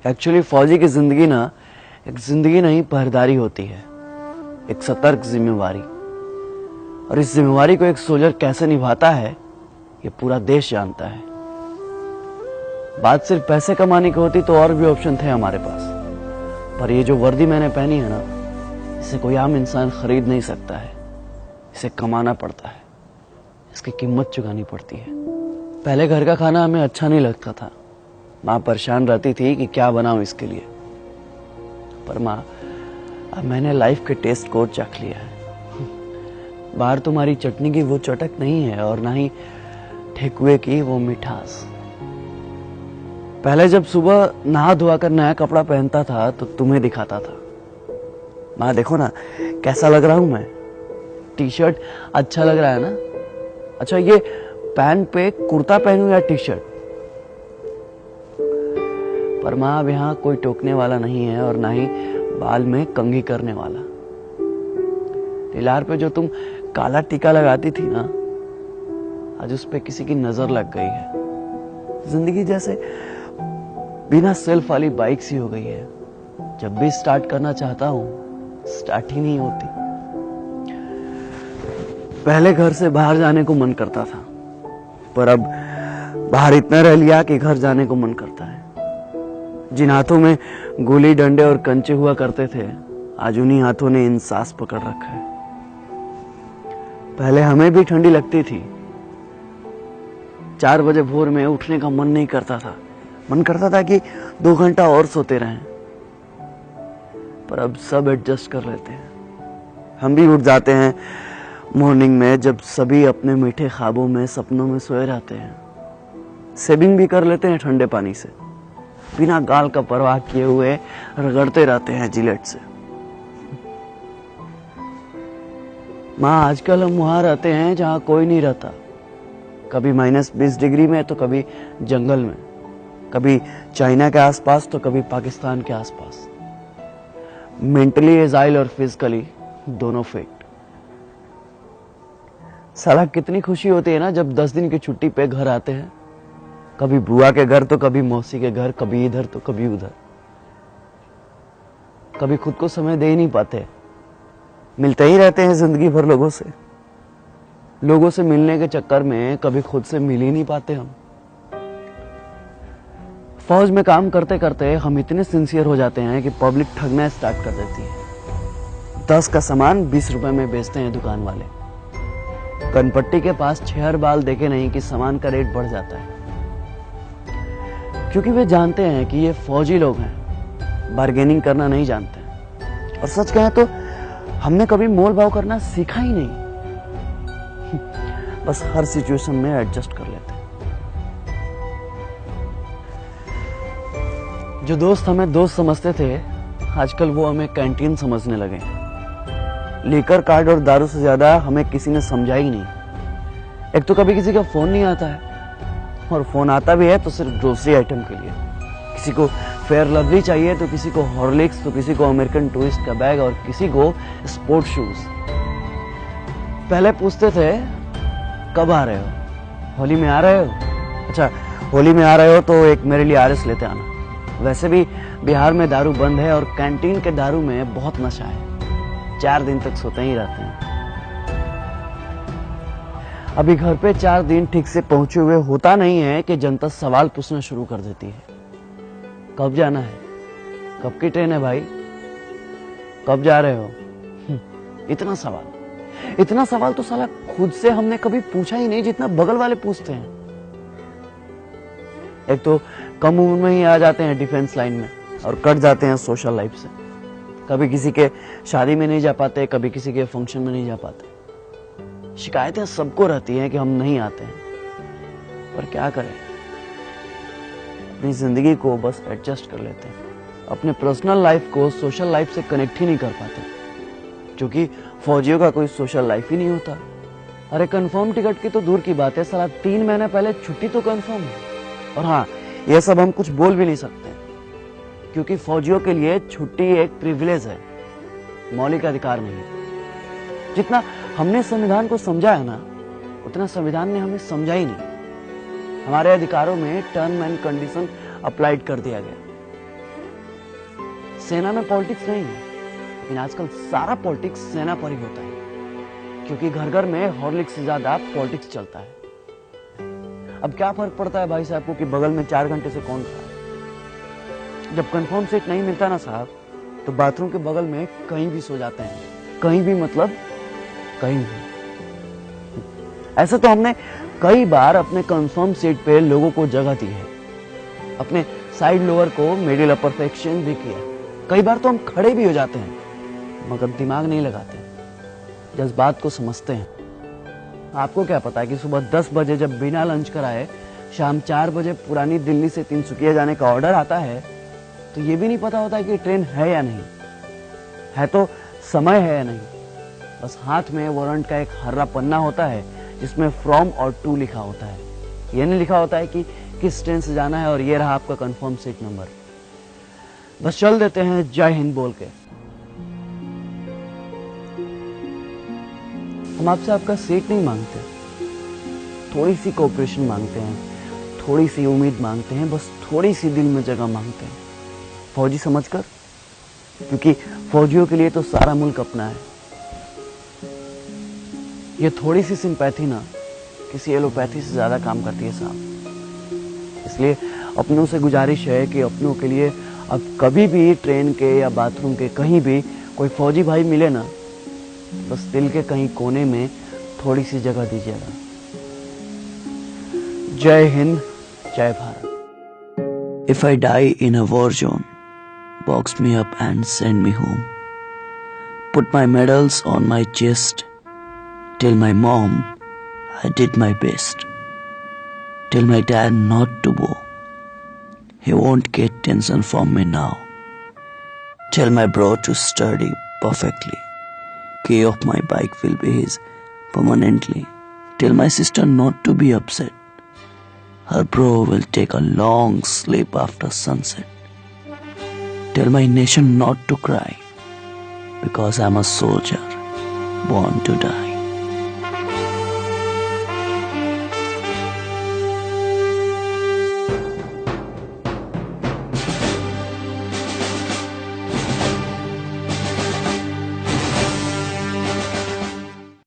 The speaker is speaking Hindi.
एक्चुअली फौजी की जिंदगी ना एक जिंदगी नहीं पहरेदारी होती है, एक सतर्क जिम्मेवारी। और इस जिम्मेवारी को एक सोल्जर कैसे निभाता है ये पूरा देश जानता है। बात सिर्फ पैसे कमाने की होती तो और भी ऑप्शन थे हमारे पास, पर ये जो वर्दी मैंने पहनी है ना, इसे कोई आम इंसान खरीद नहीं सकता है। इसे कमाना पड़ता है, इसकी कीमत चुकानी पड़ती है। पहले घर का खाना हमें अच्छा नहीं लगता था, माँ परेशान रहती थी कि क्या बनाऊं इसके लिए। पर माँ, अब मैंने लाइफ के टेस्ट को चख लिया है। बाहर तुम्हारी चटनी की वो चटक नहीं है और ना ही ठेकुए की वो मिठास। पहले जब सुबह नहा धोआ कर नया कपड़ा पहनता था तो तुम्हें दिखाता था, माँ देखो ना कैसा लग रहा हूं मैं, टी शर्ट अच्छा लग रहा है ना, अच्छा ये पैंट पे कुर्ता पहनूं या टी शर्ट। पर माँ अब यहाँ कोई टोकने वाला नहीं है और ना ही बाल में कंघी करने वाला। लीलार पे जो तुम काला टीका लगाती थी ना, आज उस पे किसी की नजर लग गई है। जिंदगी जैसे बिना सेल्फ वाली बाइक सी हो गई है, जब भी स्टार्ट करना चाहता हूं स्टार्ट ही नहीं होती। पहले घर से बाहर जाने को मन करता था, पर अब बाहर इतना रह लिया कि घर जाने को मन करता है। जिन हाथों में गोली डंडे और कंचे हुआ करते थे, आज उन्हीं हाथों ने इन सांस पकड़ रखा है। पहले हमें भी ठंडी लगती थी, 4 बजे भोर में उठने का मन नहीं करता था, मन करता था कि 2 घंटा और सोते रहें। पर अब सब एडजस्ट कर लेते हैं। हम भी उठ जाते हैं मॉर्निंग में, जब सभी अपने मीठे ख्वाबों में सपनों में सोए रहते हैं। सेविंग भी कर लेते हैं ठंडे पानी से, बिना गाल का परवाह किए हुए रगड़ते रहते हैं जिलेट से। माँ, आजकल हम वहां रहते हैं जहां कोई नहीं रहता, कभी -20 डिग्री में तो कभी जंगल में, कभी चाइना के आसपास तो कभी पाकिस्तान के आसपास। मेंटली एजाइल और फिजिकली दोनों फिट। साला कितनी खुशी होती है ना जब 10 दिन की छुट्टी पे घर आते हैं, कभी बुआ के घर तो कभी मौसी के घर, कभी इधर तो कभी उधर। कभी खुद को समय दे ही नहीं पाते, मिलते ही रहते हैं जिंदगी भर लोगों से। लोगों से मिलने के चक्कर में कभी खुद से मिल ही नहीं पाते हम। फौज में काम करते करते हम इतने सिंसियर हो जाते हैं कि पब्लिक ठगना स्टार्ट कर देती है। 10 का सामान 20 रुपए में बेचते हैं दुकान वाले। कनपट्टी के पास 6 बाल देखे नहीं कि सामान का रेट बढ़ जाता है, क्योंकि वे जानते हैं कि ये फौजी लोग हैं, बार्गेनिंग करना नहीं जानते हैं। और सच कहें तो हमने कभी मोल भाव करना सीखा ही नहीं, बस हर सिचुएशन में एडजस्ट कर लेते हैं। जो दोस्त हमें दोस्त समझते थे, आजकल वो हमें कैंटीन समझने लगे। लीकर कार्ड और दारू से ज्यादा हमें किसी ने समझा ही नहीं। एक तो कभी किसी का फोन नहीं आता है, और फोन आता भी है तो सिर्फ ग्रोसरी आइटम के लिए। किसी को फेयर लवली चाहिए तो किसी को हॉर्लिक्स, तो किसी को अमेरिकन टूरिस्ट का बैग और किसी को स्पोर्ट शूज। पहले पूछते थे कब आ रहे हो, होली में आ रहे हो, अच्छा होली में आ रहे हो तो एक मेरे लिए आरएस लेते आना। वैसे भी बिहार में दारू बंद है और कैंटीन के दारू में बहुत नशा है, 4 दिन तक सोते ही रहते हैं। अभी घर पे 4 दिन ठीक से पहुंचे हुए होता नहीं है कि जनता सवाल पूछना शुरू कर देती है। कब जाना है, कब की ट्रेन है भाई, कब जा रहे हो। इतना सवाल तो साला खुद से हमने कभी पूछा ही नहीं जितना बगल वाले पूछते हैं। एक तो कम उम्र में ही आ जाते हैं डिफेंस लाइन में और कट जाते हैं सोशल लाइफ से। कभी किसी के शादी में नहीं जा पाते, कभी किसी के फंक्शन में नहीं जा पाते। शिकायतें सबको रहती हैं कि हम नहीं आते हैं, पर क्या करें, अपनी जिंदगी को बस एडजस्ट कर लेते हैं। अपने पर्सनल लाइफ को सोशल लाइफ से कनेक्ट ही नहीं कर पाते, क्योंकि फौजियों का कोई सोशल लाइफ ही नहीं होता। अरे कंफर्म टिकट की तो दूर की बात है, साला 3 महीने पहले छुट्टी तो कंफर्म है। और हाँ, यह सब हम कुछ बोल भी नहीं सकते, क्योंकि फौजियों के लिए छुट्टी एक प्रिविलेज है, मौलिक अधिकार नहीं। जितना हमने संविधान को समझा है ना, उतना संविधान ने हमें समझा ही नहीं। हमारे अधिकारों में टर्म एंड कंडीशन अप्लाइड कर दिया गया। सेना में पॉलिटिक्स नहीं है, लेकिन आजकल सारा पॉलिटिक्स सेना पर ही होता है, क्योंकि घर घर में हॉर्लिक्स से ज्यादा पॉलिटिक्स चलता है। अब क्या फर्क पड़ता है भाई साहब को कि बगल में 4 घंटे से कौन खड़ा है। जब कंफर्म सीट नहीं मिलता ना साहब, तो बाथरूम के बगल में कहीं भी सो जाते हैं। कहीं भी मतलब कहीं भी। ऐसे तो हमने कई बार अपने कंफर्म सीट पे लोगों को जगह दी है, अपने साइड लोअर को मिडिल अपर सेक्शन भी किया। कई बार तो हम खड़े भी हो जाते हैं, मगर दिमाग नहीं लगाते, जज्बात को समझते हैं। आपको क्या पता है कि सुबह 10 बजे जब बिना लंच कराए शाम 4 बजे पुरानी दिल्ली से तिनसुकिया जाने का ऑर्डर आता है, तो ये भी नहीं पता होता है कि ट्रेन है या नहीं है, तो समय है या नहीं। बस हाथ में वारंट का एक हर्रा पन्ना होता है जिसमें फ्रॉम और टू लिखा होता है। ये नहीं लिखा होता है कि किस ट्रेन से जाना है और ये रहा आपका कंफर्म सीट नंबर। बस चल देते हैं जय हिंद बोल के। हम आपसे आपका सीट नहीं मांगते, थोड़ी सी कोऑपरेशन मांगते हैं, थोड़ी सी उम्मीद मांगते हैं, बस थोड़ी सी दिल में जगह मांगते हैं, फौजी समझकर, क्योंकि फौजियों के लिए तो सारा मुल्क अपना है। ये थोड़ी सी सिंपैथी ना किसी एलोपैथी से ज्यादा काम करती है साहब। इसलिए अपनों से गुजारिश है कि अपनों के लिए अब कभी भी ट्रेन के या बाथरूम के कहीं भी कोई फौजी भाई मिले ना, बस दिल के कहीं कोने में थोड़ी सी जगह दीजिएगा। जय हिंद, जय Bharat. If I die in a war zone, box me up and send me home. Put my medals on my chest. Tell my mom I did my best. Tell my dad not to go. He won't get tension from me now. Tell my bro to study perfectly. Key of my bike will be his permanently. Tell my sister not to be upset. Her bro will take a long sleep after sunset. Tell my nation not to cry, because I'm a soldier born to die.